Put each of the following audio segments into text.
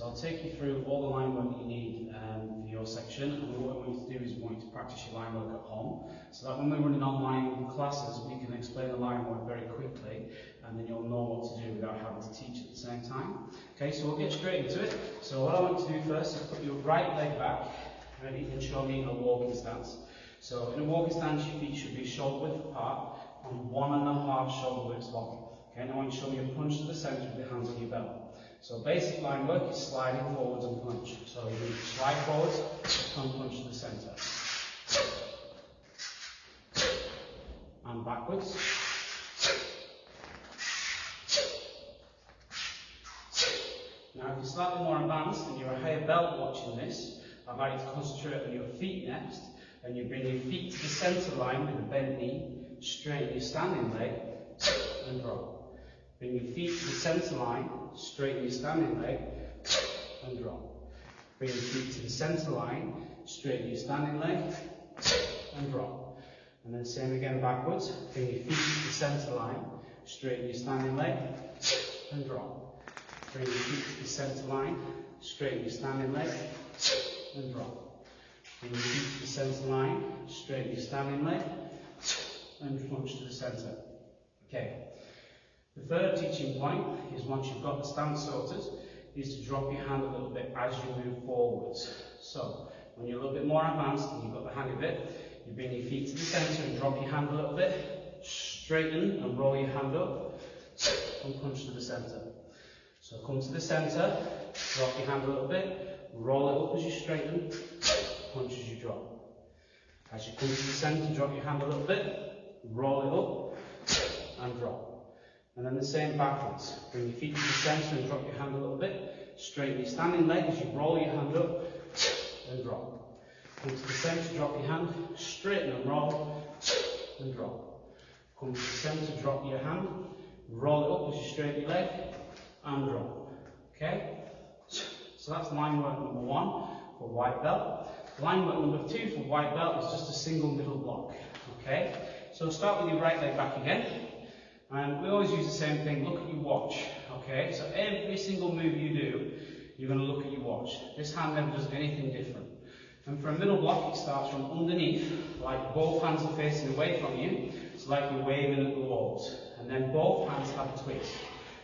I'll take you through all the line work that you need for your section, and what I want you to do is we want you to practice your line work at home, so that when we're running online classes we can explain the line work very quickly, and then you'll know what to do without having to teach at the same time. Okay, so we'll get straight into it. So what I want you to do first is put your right leg back, ready, and show me a walking stance. So in a walking stance your feet should be shoulder width apart and 1.5 shoulder widths long. Okay, now I want you to show me a punch to the centre with your hands on your belt. So basic line work is sliding forwards and punch. So you slide forwards and punch to the centre. And backwards. Now if you're slightly more advanced and you're a higher belt watching this, I'd like you to concentrate on your feet next, and you bring your feet to the centre line with a bent knee, straighten your standing leg and drop. Bring your feet to the centre line, straighten your standing leg and drop. Bring your feet to the centre line, straighten your standing leg and drop. And then same again backwards. Bring your feet to the centre line, straighten your standing leg and drop. Bring your feet to the centre line, straighten your standing leg and drop. Bring your feet to the centre line, straighten your standing leg and punch to the centre. Okay. The third teaching point is, once you've got the stance sorted, is to drop your hand a little bit as you move forwards. So when you're a little bit more advanced and you've got the hang of it, you bring your feet to the centre and drop your hand a little bit, straighten and roll your hand up and punch to the centre. So come to the centre, drop your hand a little bit, roll it up as you straighten, punch as you drop. As you come to the centre, drop your hand a little bit, roll it up and drop. And then the same backwards. Bring your feet to the centre and drop your hand a little bit, straighten your standing leg as you roll your hand up and drop. Come to the centre, drop your hand, straighten and roll and drop. Come to the centre, drop your hand, roll it up as you straighten your leg and drop. Okay? So that's line work number 1 for white belt. Line work number 2 for white belt is just a single middle block. Okay? So start with your right leg back again. And we always use the same thing, look at your watch. Okay? So every single move you do, you're going to look at your watch. This hand never does anything different. And for a middle block, it starts from underneath, like both hands are facing away from you. It's like you're waving at the walls. And then both hands have a twist.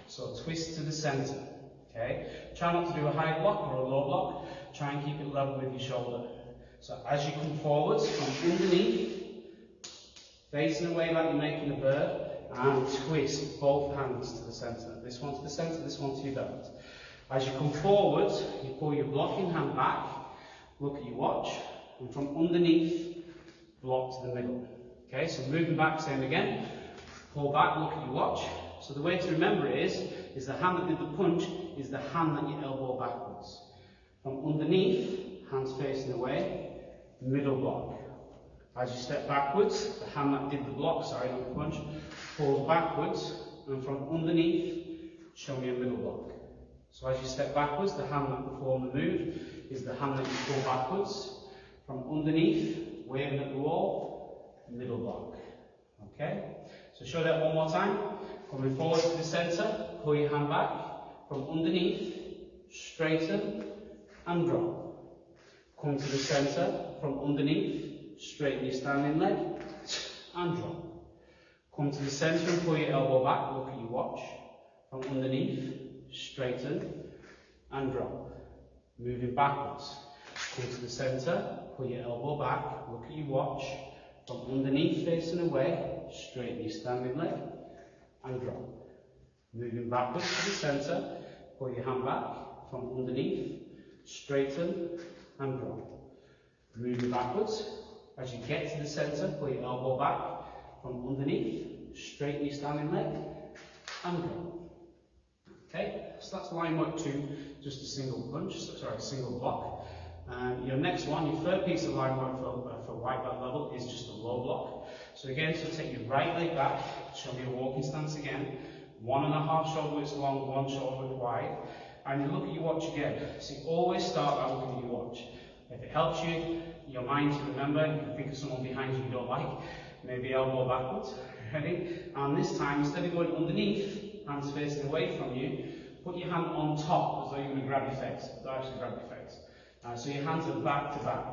So twist to the centre. Okay? Try not to do a high block or a low block. Try and keep it level with your shoulder. So as you come forwards from underneath, facing away like you're making a bird, and twist both hands to the centre. This one to the centre, this one to your belt. As you come forwards, you pull your blocking hand back, look at your watch, and from underneath, block to the middle. Okay, so moving back, same again. Pull back, look at your watch. So the way to remember it is the hand that did the punch is the hand that you elbow backwards. From underneath, hands facing away, middle block. As you step backwards, the hand that did the block, sorry, not the punch, pulls backwards, and from underneath, show me a middle block. So as you step backwards, the hand that performed the move is the hand that you pull backwards. From underneath, waving at the wall, middle block. Okay? So show that one more time. Coming forward to the centre, pull your hand back. From underneath, straighten and drop. Come to the centre, from underneath, straighten your standing leg and drop. Come to the centre and pull your elbow back, look at your watch. From underneath, straighten and drop. Moving backwards. Come to the centre, pull your elbow back, look at your watch. From underneath, facing away, straighten your standing leg and drop. Moving backwards to the centre, pull your hand back. From underneath, straighten and drop. Moving backwards. As you get to the centre, pull your elbow back. From underneath, straighten your standing leg and drop. Okay, so that's line work 2, just a single punch, sorry, single block. Your next one, your third piece of line work for white belt level is just a low block. So again, so take your right leg back, show me a walking stance again, 1.5 shoulder widths long, 1 shoulder width wide, and you look at your watch again. So you always start by looking at your watch. If it helps you, your mind to remember, you can think of someone behind you don't like, maybe elbow backwards, ready? And this time, instead of going underneath, hands facing away from you, put your hand on top as though you're going to grab your face. Don't actually grab your face. So your hands are back to back.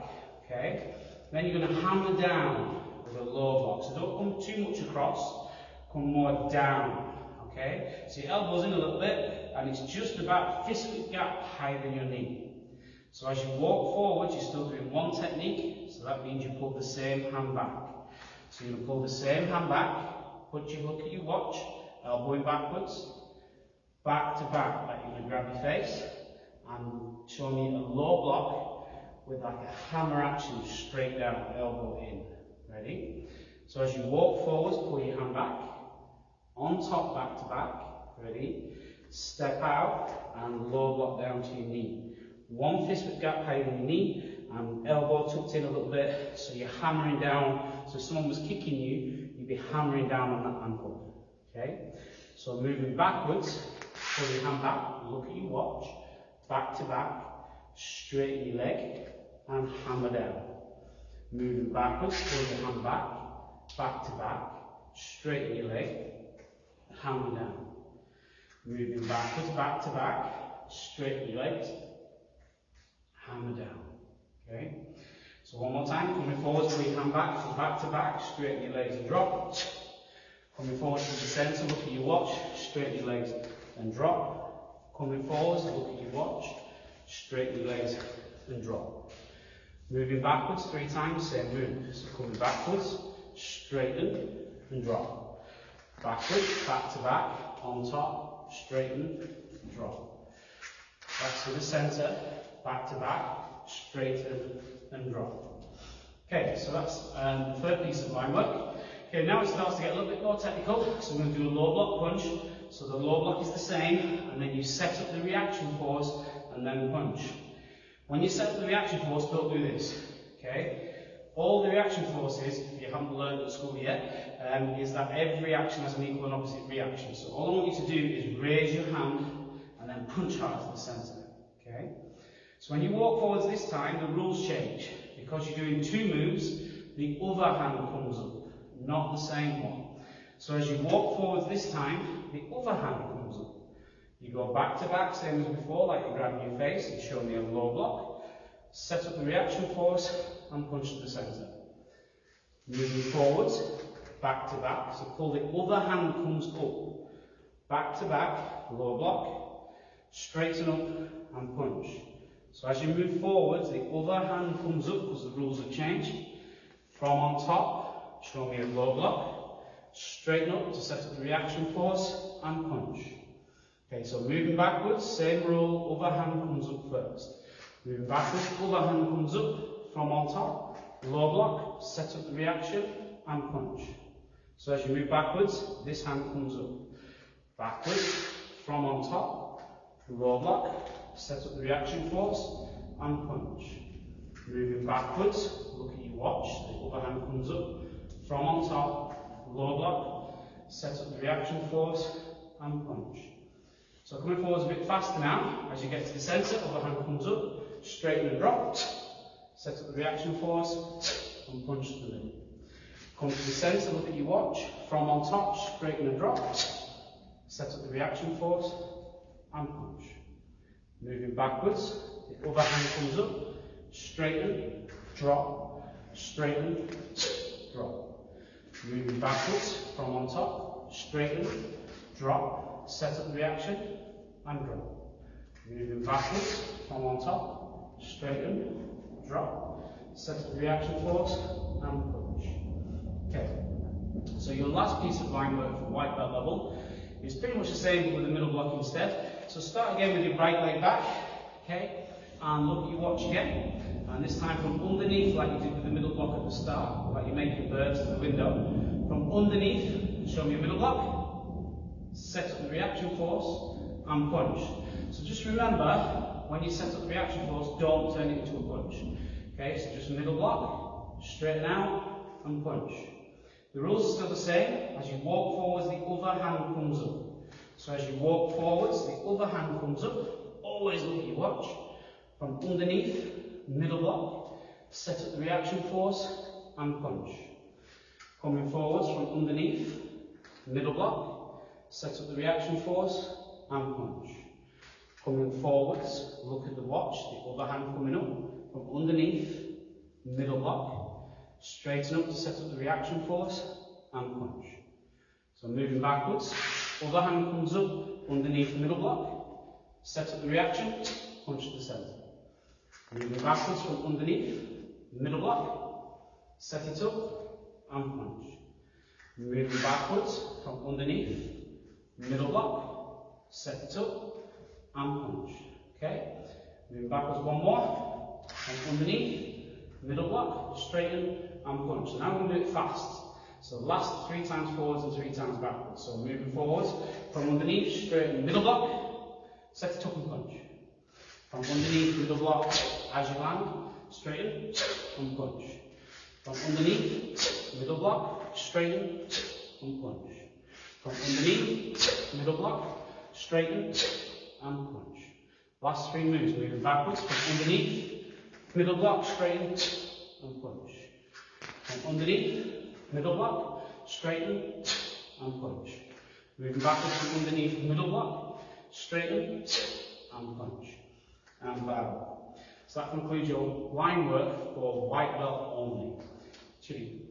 Okay? Then you're going to hammer down with a low block. So don't come too much across, come more down. Okay? So your elbows in a little bit, and it's just about fist width gap higher than your knee. So as you walk forward, you're still doing one technique, so that means you pull the same hand back. So you're going to pull the same hand back, put your look at your watch, elbowing backwards, back to back, like you're going to grab your face, and show me a low block with like a hammer action straight down, elbow in. Ready? So as you walk forwards, pull your hand back, on top, back to back. Ready? Step out and low block down to your knee. One fist width gap higher than your knee, and elbow tucked in a little bit, so you're hammering down. So if someone was kicking you, you'd be hammering down on that ankle. Okay? So moving backwards, pull your hand back, look at your watch, back to back, straighten your leg, and hammer down. Moving backwards, pull your hand back to back, straighten your leg, hammer down. Moving backwards, back to back, straighten your legs, hammer down. Okay? So one more time, coming forward, pull your hand back to back, straighten your legs and drop. Coming forward to the centre, look at your watch, straighten your legs and drop. Coming forward, look at your watch, straighten your legs and drop. Moving backwards 3 times, same move. So coming backwards, straighten and drop. Backwards, back to back, on top, straighten, drop. Back to the centre, back to back, straighten and drop. Okay, so that's the third piece of line work. Okay, now it starts to get a little bit more technical, so we're going to do a low block punch. So the low block is the same, and then you set up the reaction force and then punch. When you set up the reaction force, don't do this. Okay? All the reaction forces, if you haven't learned at school yet, is that every reaction has an equal and opposite reaction. So all I want you to do is raise your hand and then punch hard to the centre. Okay? So when you walk forwards this time, the rules change. Because you're doing 2 moves, the other hand comes up, not the same one. So as you walk forwards this time, the other hand comes up. You go back to back, same as before, like you're grabbing your face and show me a low block. Set up the reaction force and punch to the centre. Moving forwards, back to back. So pull the other hand comes up. Back to back, low block. Straighten up and punch. So as you move forwards, the other hand comes up because the rules have changed. From on top, show me a low block. Straighten up to set up the reaction force and punch. Okay, so moving backwards, same rule, other hand comes up first. Moving backwards, other hand comes up from on top, low block, set up the reaction and punch. So as you move backwards, this hand comes up. Backwards, from on top, low block, set up the reaction force and punch. Moving backwards, look at your watch, the other hand comes up, from on top, low block, set up the reaction force and punch. So coming forwards a bit faster now, as you get to the centre, other hand comes up, straighten and drop, set up the reaction force and punch to the middle. Come to the centre, look at your watch, from on top, straighten and drop, set up the reaction force and punch. Moving backwards, the other hand comes up, straighten, drop, straighten, drop. Moving backwards, from on top, straighten, drop, set up the reaction and drop. Moving backwards, from on top, straighten, drop, set up the reaction force and punch. Okay, so your last piece of line work for white belt level is pretty much the same but with the middle block instead. So start again with your right leg back, okay, and look at your watch again. And this time from underneath, like you did with the middle block at the start, like you're making birds to the window. From underneath, show me a middle block, set up the reaction force, and punch. So just remember, when you set up the reaction force, don't turn it into a punch. Okay, so just middle block, straighten out, and punch. The rules are still the same. As you walk forwards, the other hand comes up. So as you walk forwards, the other hand comes up. Always look at your watch. From underneath, middle block, set up the reaction force and punch. Coming forwards from underneath, middle block, set up the reaction force and punch. Coming forwards, look at the watch, the other hand coming up, from underneath, middle block, straighten up to set up the reaction force, and punch. So moving backwards, other hand comes up, underneath the middle block, set up the reaction, punch to the centre. Moving backwards from underneath, middle block, set it up, and punch. Moving backwards from underneath, middle block, set it up, and punch. Okay? Moving backwards one more, from underneath, middle block, straighten, and punch. So now we're going to do it fast. So last 3 times forwards and 3 times backwards. So moving forwards, from underneath, straighten, middle block, set it up and punch. From underneath, middle block, as you land, straighten, and punch. From underneath, middle block, straighten, and punch. From underneath, middle block, straighten, and punch. Last 3 moves, moving backwards, from underneath, middle block, straighten, and punch. From underneath, middle block, straighten, and punch. Moving backwards from underneath, middle block, straighten, and punch. And barrel. So that concludes your line work for white belt only. Chili.